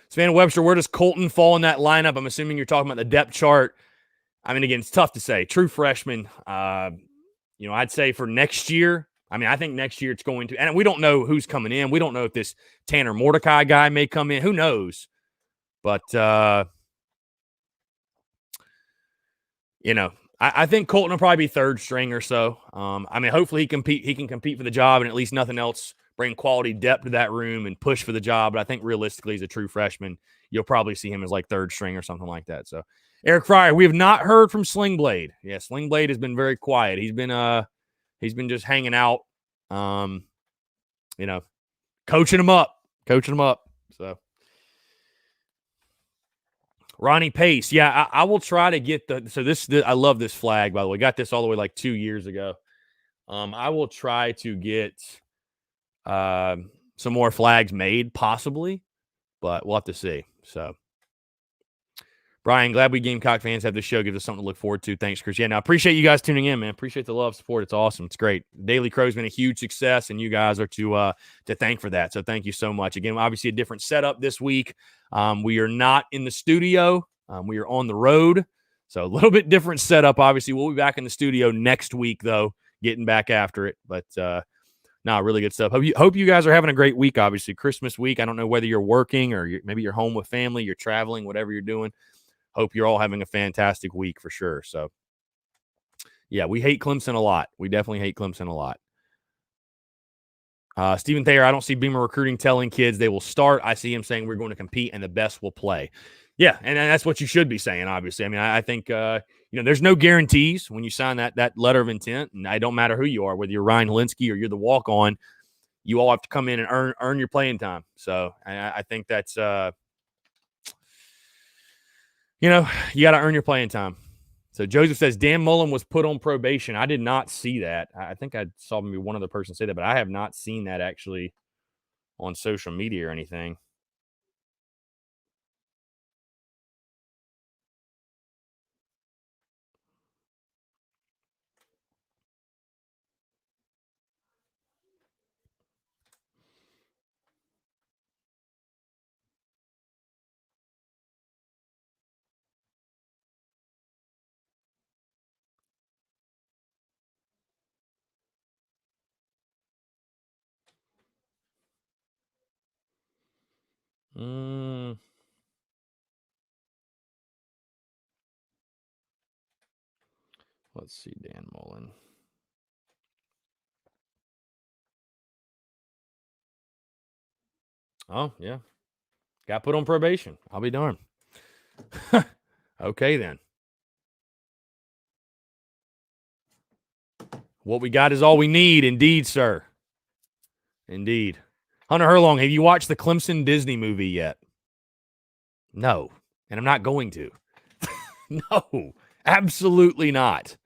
Savannah Webster, where does Colton fall in that lineup? I'm assuming you're talking about the depth chart. I mean, again, it's tough to say. True freshman. I'd say for next year. I mean, I think next year it's going to, and we don't know who's coming in. We don't know if this Tanner Mordecai guy may come in. Who knows? But I think Colton will probably be third string or so. Hopefully he can compete for the job and at least nothing else bring quality depth to that room and push for the job. But I think realistically, as a true freshman, you'll probably see him as like third string or something like that. So Eric Fryer, we have not heard from Sling Blade. Yeah, Sling Blade has been very quiet. He's been just hanging out, coaching him up. So Ronnie Pace. Yeah, I will try to get I love this flag, by the way. Got this all the way like 2 years ago. I will try to get some more flags made, possibly, but we'll have to see. So, Brian, glad we Gamecock fans have this show. Gives us something to look forward to. Thanks, Chris. Yeah, I appreciate you guys tuning in, man. Appreciate the love, support. It's awesome. It's great. Daily Crow's been a huge success, and you guys are to thank for that. So thank you so much. Again, obviously a different setup this week. We are not in the studio. We are on the road. So a little bit different setup. Obviously, we'll be back in the studio next week, though, getting back after it. But really good stuff. Hope you guys are having a great week. Obviously, Christmas week. I don't know whether you're working or maybe you're home with family, you're traveling, whatever you're doing. Hope you're all having a fantastic week for sure. So, yeah, we hate Clemson a lot. We definitely hate Clemson a lot. Stephen Thayer, I don't see Beamer recruiting telling kids they will start. I see him saying we're going to compete and the best will play. Yeah, and that's what you should be saying, obviously. I mean, I think, there's no guarantees when you sign that letter of intent, and it don't matter who you are, whether you're Ryan Linsky or you're the walk-on, you all have to come in and earn your playing time. So I think that's you got to earn your playing time. So Joseph says Dan Mullen was put on probation. I did not see that. I think I saw maybe one other person say that, but I have not seen that actually on social media or anything. Let's see, Dan Mullen. Oh, yeah. Got put on probation. I'll be darned. Okay, then. What we got is all we need. Indeed, sir. Indeed. Hunter Herlong, have you watched the Clemson Disney movie yet? No. And I'm not going to. No. Absolutely not.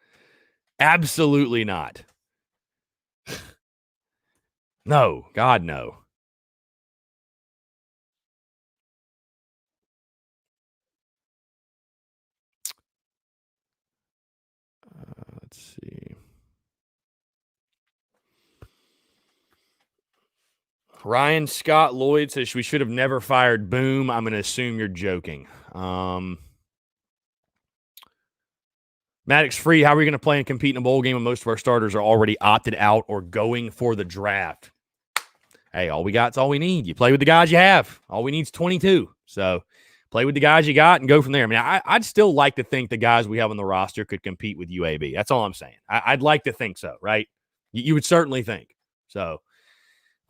Absolutely not. No. God, no. Let's see. Ryan Scott Lloyd says we should have never fired Boom. I'm going to assume you're joking. Maddox Free, how are we going to play and compete in a bowl game when most of our starters are already opted out or going for the draft? Hey, all we got is all we need. You play with the guys you have. All we need is 22. So play with the guys you got and go from there. I mean, I'd still like to think the guys we have on the roster could compete with UAB. That's all I'm saying. I'd like to think so, right? You would certainly think. So,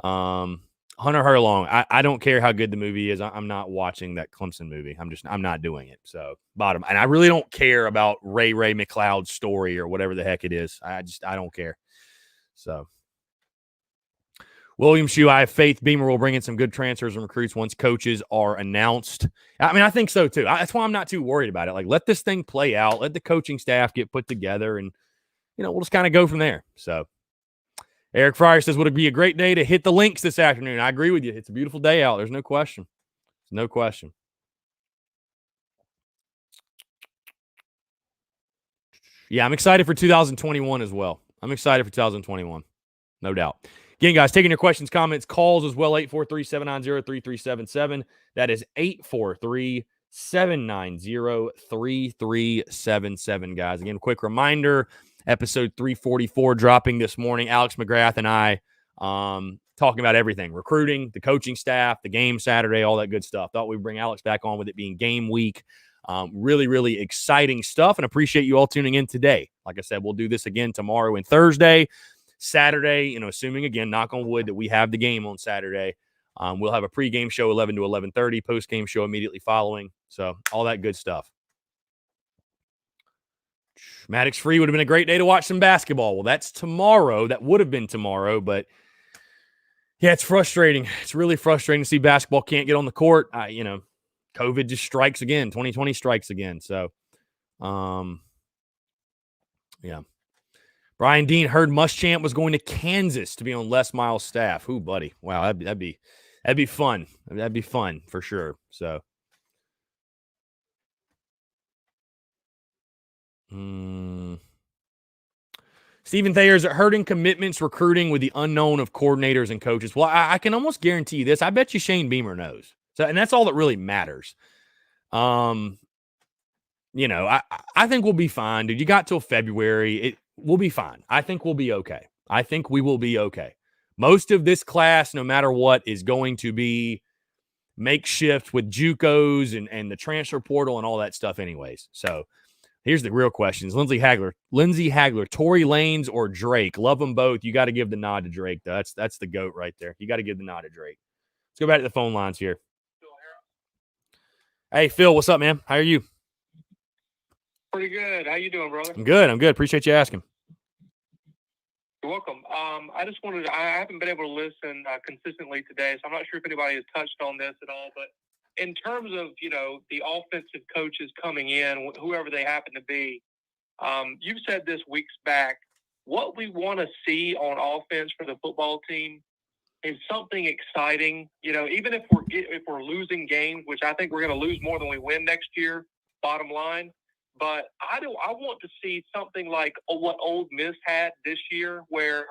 Hunter Herlong, I don't care how good the movie is. I'm not watching that Clemson movie. I'm not doing it. So, bottom. And I really don't care about Ray McLeod's story or whatever the heck it is. I don't care. So, William Shue, I have faith Beamer will bring in some good transfers and recruits once coaches are announced. I mean, I think so too. That's why I'm not too worried about it. Like, let this thing play out. Let the coaching staff get put together, and we'll just kind of go from there. So, Eric Fryer says, would it be a great day to hit the links this afternoon? I agree with you. It's a beautiful day out. There's no question. No question. Yeah, I'm excited for 2021 as well. I'm excited for 2021. No doubt. Again, guys, taking your questions, comments, calls as well, 843-790-3377. That is 843-790-3377, guys. Again, quick reminder, episode 344 dropping this morning. Alex McGrath and I talking about everything, recruiting, the coaching staff, the game Saturday, all that good stuff. Thought we'd bring Alex back on with it being game week. Really, really exciting stuff, and appreciate you all tuning in today. Like I said, we'll do this again tomorrow and Thursday. Saturday, assuming, again, knock on wood, that we have the game on Saturday. We'll have a pregame show 11 to 11:30, postgame show immediately following. So all that good stuff. Maddox Free would have been a great day to watch some basketball. Well, that's tomorrow. That would have been tomorrow, but yeah, it's frustrating. It's really frustrating to see basketball can't get on the court. COVID just strikes again. 2020 strikes again. So, yeah. Brian Dean heard Muschamp was going to Kansas to be on Les Miles' staff. Ooh, buddy. Wow, that'd be fun. That'd be fun for sure. So, Stephen Thayer, is it hurting commitments recruiting with the unknown of coordinators and coaches? Well, I can almost guarantee you this. I bet you Shane Beamer knows. So, and that's all that really matters. I think we'll be fine, dude. You got till February. We'll be fine. I think we'll be okay. I think we will be okay. Most of this class, no matter what, is going to be makeshift with JUCOs and the transfer portal and all that stuff anyways. So here's the real questions. Lindsey Hagler, Tory Lanez, or Drake? Love them both. You got to give the nod to Drake, though. That's the GOAT right there. You got to give the nod to Drake. Let's go back to the phone lines here. Hey, Phil, what's up, man? How are you? Pretty good. How you doing, brother? I'm good. Appreciate you asking. You're welcome. I haven't been able to listen consistently today, so I'm not sure if anybody has touched on this at all. But in terms of, the offensive coaches coming in, whoever they happen to be, you've said this weeks back, what we want to see on offense for the football team is something exciting. Even if we're losing games, which I think we're going to lose more than we win next year, bottom line. But I want to see something like what Ole Miss had this year, where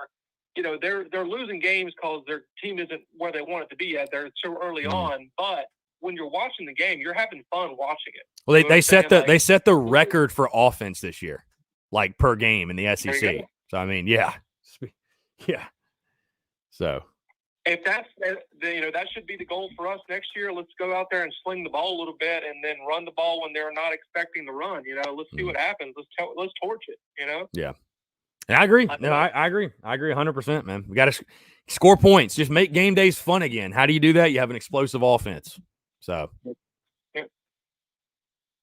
they're losing games because their team isn't where they want it to be yet. They're so early on, but when you're watching the game, you're having fun watching it. Well, they set the record for offense this year, like per game in the SEC. So I mean, yeah. So. If that's, that should be the goal for us next year. Let's go out there and sling the ball a little bit and then run the ball when they're not expecting to run. Let's see what happens. Let's torch it, Yeah. And I agree. I agree. I agree 100%, man. We got Score points. Just make game days fun again. How do you do that? You have an explosive offense. So,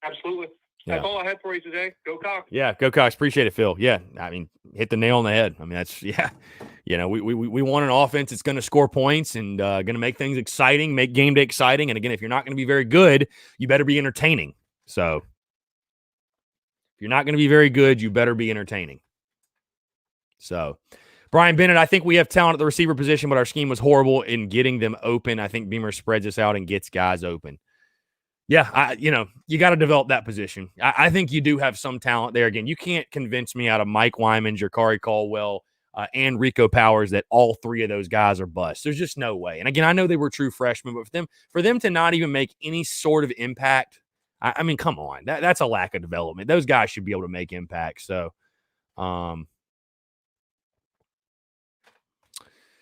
Absolutely. Yeah. That's all I had for you today. Go Cox. Yeah, go Cox. Appreciate it, Phil. Yeah, I mean, hit the nail on the head. I mean, that's we want an offense that's going to score points and going to make things exciting, make game day exciting. And again, if you're not going to be very good, you better be entertaining. So, if you're not going to be very good, you better be entertaining. So, Brian Bennett, I think we have talent at the receiver position, but our scheme was horrible in getting them open. I think Beamer spreads us out and gets guys open. Yeah, you got to develop that position. I think you do have some talent there. Again, you can't convince me out of Mike Wyman, Jakari Caldwell, and Rico Powers that all three of those guys are busts. There's just no way. And again, I know they were true freshmen, but for them to not even make any sort of impact, I mean, come on, that's a lack of development. Those guys should be able to make impact. So,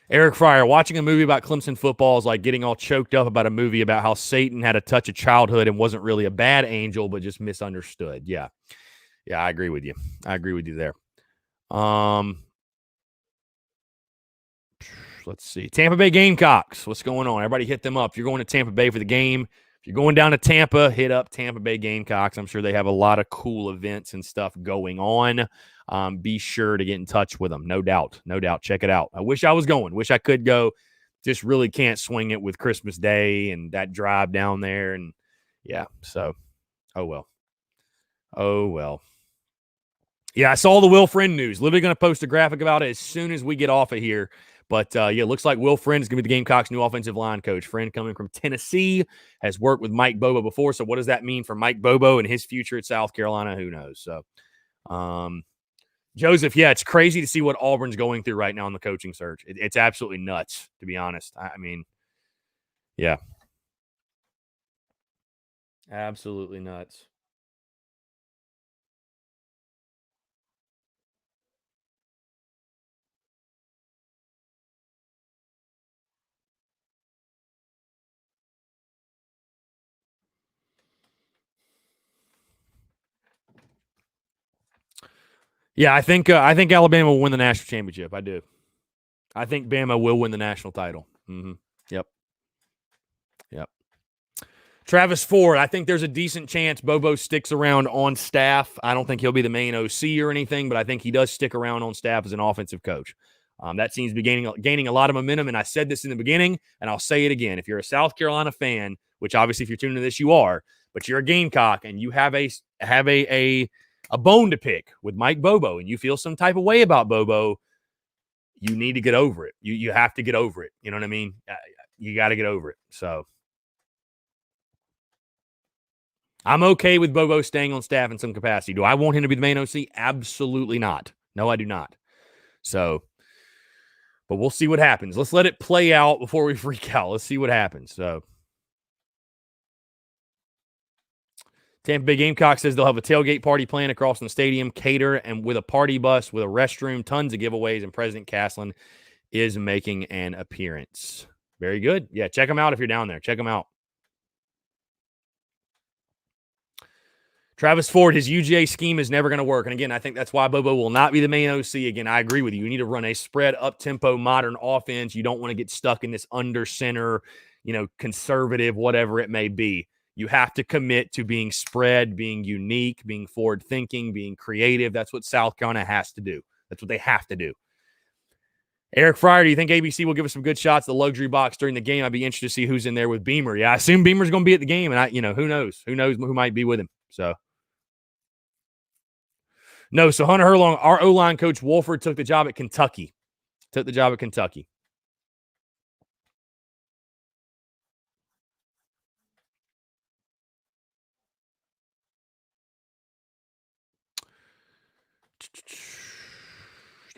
Eric Fryer, watching a movie about Clemson football is like getting all choked up about a movie about how Satan had a touch of childhood and wasn't really a bad angel, but just misunderstood. Yeah. Yeah, I agree with you. I agree with you there. Let's see. Tampa Bay Gamecocks. What's going on? Everybody hit them up. If you're going to Tampa Bay for the game, if you're going down to Tampa, hit up Tampa Bay Gamecocks. I'm sure they have a lot of cool events and stuff going on. Be sure to get in touch with them. No doubt. No doubt. Check it out. I wish I was going. Wish I could go. Just really can't swing it with Christmas Day and that drive down there. And yeah, so, oh well. Oh well. Yeah, I saw the Will Friend news. Literally going to post a graphic about it as soon as we get off of here. But, yeah, it looks like Will Friend is going to be the Gamecocks' new offensive line coach. Friend coming from Tennessee, has worked with Mike Bobo before. So what does that mean for Mike Bobo and his future at South Carolina? Who knows? So, Joseph, yeah, it's crazy to see what Auburn's going through right now in the coaching search. It's absolutely nuts, to be honest. I mean, yeah. Absolutely nuts. Yeah, I think Alabama will win the national championship. I do. I think Bama will win the national title. Mm-hmm. Yep. Travis Ford, I think there's a decent chance Bobo sticks around on staff. I don't think he'll be the main OC or anything, but I think he does stick around on staff as an offensive coach. That seems to be gaining a lot of momentum, and I said this in the beginning, and I'll say it again. If you're a South Carolina fan, which obviously if you're tuning to this, you are, but you're a Gamecock and you have a bone to pick with Mike Bobo and you feel some type of way about Bobo, you need to get over it. You have to get over it. You know what I mean? You got to get over it. So I'm okay with Bobo staying on staff in some capacity. Do I want him to be the main OC? Absolutely not. No, I do not. So, but we'll see what happens. Let's let it play out before we freak out. Let's see what happens. So, Tampa Bay Gamecock says they'll have a tailgate party planned across from the stadium, cater, and with a party bus with a restroom, tons of giveaways, and President Castlin is making an appearance. Very good. Yeah, check them out if you're down there. Check them out. Travis Ford, his UGA scheme is never going to work. And again, I think that's why Bobo will not be the main OC. Again, I agree with you. You need to run a spread, up-tempo, modern offense. You don't want to get stuck in this under-center, conservative, whatever it may be. You have to commit to being spread, being unique, being forward-thinking, being creative. That's what South Carolina has to do. That's what they have to do. Eric Fryer, do you think ABC will give us some good shots at the luxury box during the game? I'd be interested to see who's in there with Beamer. Yeah, I assume Beamer's going to be at the game, and who knows? Who knows who might be with him? So, no, so Hunter Herlong, our O-line coach, Wolford, took the job at Kentucky.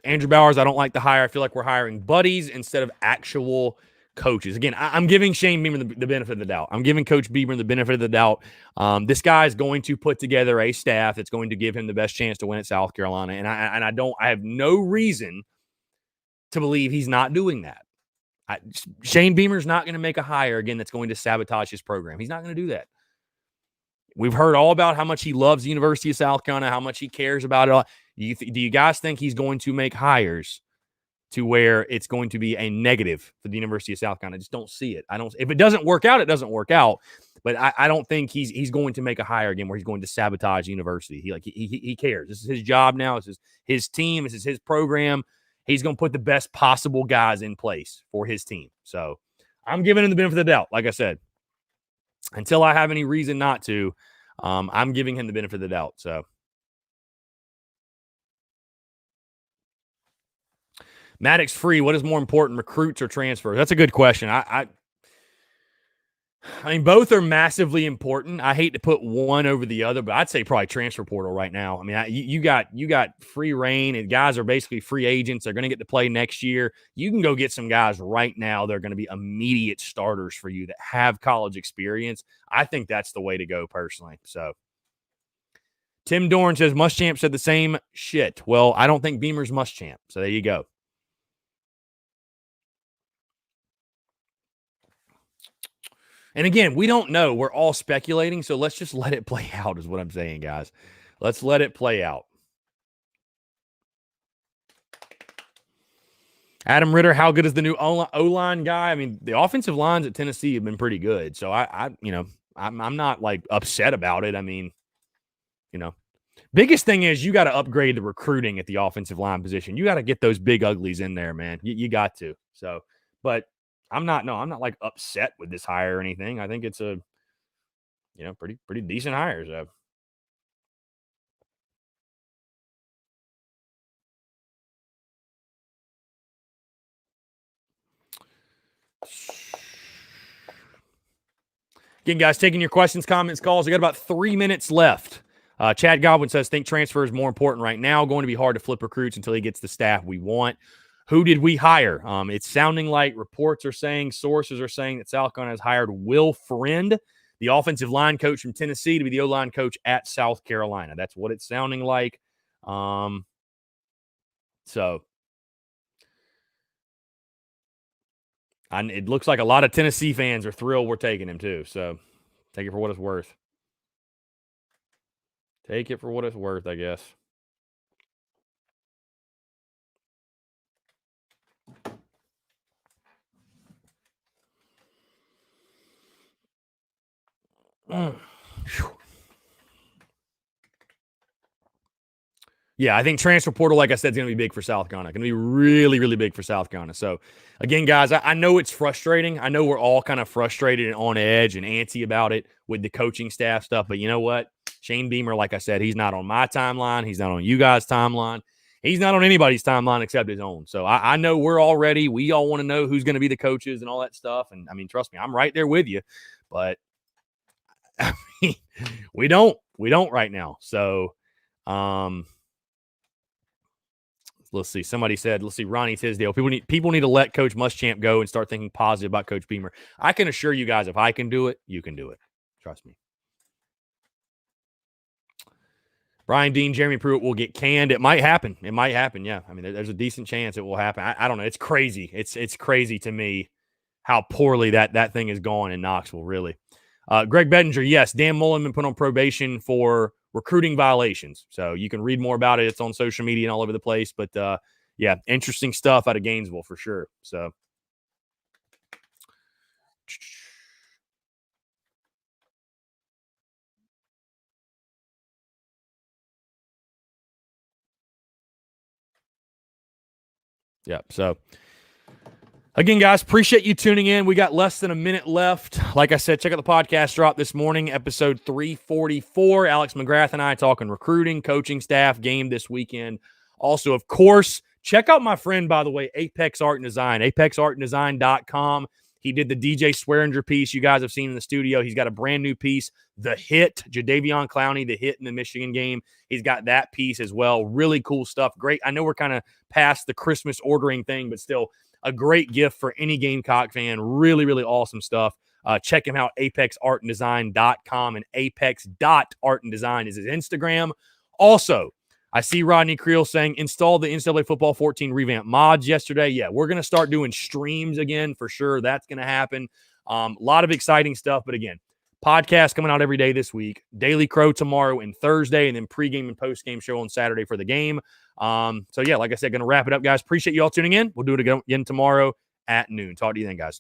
Andrew Bowers, I don't like the hire. I feel like we're hiring buddies instead of actual coaches. Again, I'm giving Shane Beamer the benefit of the doubt. I'm giving Coach Beamer the benefit of the doubt. This guy is going to put together a staff that's going to give him the best chance to win at South Carolina. And I have no reason to believe he's not doing that. Shane Beamer's not going to make a hire again that's going to sabotage his program. He's not going to do that. We've heard all about how much he loves the University of South Carolina, how much he cares about it all. Do you guys think he's going to make hires to where it's going to be a negative for the University of South Carolina. I just don't see it. If it doesn't work out, it doesn't work out. But I don't think he's going to make a hire again where he's going to sabotage the university. He cares. This is his job now. This is his team. This is his program. He's going to put the best possible guys in place for his team. So I'm giving him the benefit of the doubt. Like I said, until I have any reason not to, I'm giving him the benefit of the doubt. So Maddox Free, what is more important, recruits or transfers? That's a good question. I mean, both are massively important. I hate to put one over the other, but I'd say probably transfer portal right now. I mean, you got free reign, and guys are basically free agents. They're going to get to play next year. You can go get some guys right now. They're going to be immediate starters for you that have college experience. I think that's the way to go personally. So Tim Dorn says Muschamp said the same shit. Well, I don't think Beamer's Muschamp. So there you go. And again, we don't know. We're all speculating, so let's just let it play out is what I'm saying, guys. Let's let it play out. Adam Ritter, how good is the new O-line guy? I mean, the offensive lines at Tennessee have been pretty good. So I'm not like upset about it. I mean, biggest thing is you got to upgrade the recruiting at the offensive line position. You got to get those big uglies in there, man. You got to. So, but I'm not like upset with this hire or anything. I think it's a, pretty decent hire. So. Again, guys, taking your questions, comments, calls. We got about 3 minutes left. Chad Godwin says, think transfer is more important right now. Going to be hard to flip recruits until he gets the staff we want. Who did we hire? It's sounding like sources are saying that South Carolina has hired Will Friend, the offensive line coach from Tennessee, to be the O-line coach at South Carolina. That's what it's sounding like. It looks like a lot of Tennessee fans are thrilled we're taking him too. So take it for what it's worth. Take it for what it's worth, I guess. Yeah, I think transfer portal, like I said, is going to be big for South Carolina. Going to be really, really big for South Carolina. So, again, guys, I know it's frustrating. I know we're all kind of frustrated and on edge and antsy about it with the coaching staff stuff. But you know what? Shane Beamer, like I said, he's not on my timeline. He's not on you guys' timeline. He's not on anybody's timeline except his own. So I know we're all ready. We all want to know who's going to be the coaches and all that stuff. And, I mean, trust me, I'm right there with you. But, I mean, we don't right now. So, let's see. Somebody said, Ronnie Tisdale. People need to let Coach Muschamp go and start thinking positive about Coach Beamer. I can assure you guys, if I can do it, you can do it. Trust me. Brian Dean, Jeremy Pruitt will get canned. It might happen. Yeah. I mean, there's a decent chance it will happen. I don't know. It's crazy. It's crazy to me how poorly that thing is going in Knoxville, really. Greg Bettinger, yes, Dan Mullen been put on probation for recruiting violations. So you can read more about it. It's on social media and all over the place. But, yeah, interesting stuff out of Gainesville for sure. So. Yeah, so. Again, guys, appreciate you tuning in. We got less than a minute left. Like I said, check out the podcast drop this morning, episode 344. Alex McGrath and I talking recruiting, coaching staff, game this weekend. Also, of course, check out my friend, by the way, Apex Art and Design, apexartanddesign.com. He did the DJ Swearinger piece you guys have seen in the studio. He's got a brand new piece, The Hit, Jadeveon Clowney, The Hit in the Michigan game. He's got that piece as well. Really cool stuff. Great. I know we're kind of past the Christmas ordering thing, but still, a great gift for any Gamecock fan. Really, really awesome stuff. Check him out, apexartanddesign.com, and apex.artanddesign is his Instagram. Also, I see Rodney Creel saying, install the NCAA Football 14 revamp mods yesterday. Yeah, we're going to start doing streams again for sure. That's going to happen. A lot of exciting stuff. But again, Podcast coming out every day this week. Daily Crow tomorrow and Thursday, and then pregame and postgame show on Saturday for the game. So, yeah, like I said, going to wrap it up, guys. Appreciate you all tuning in. We'll do it again tomorrow at noon. Talk to you then, guys.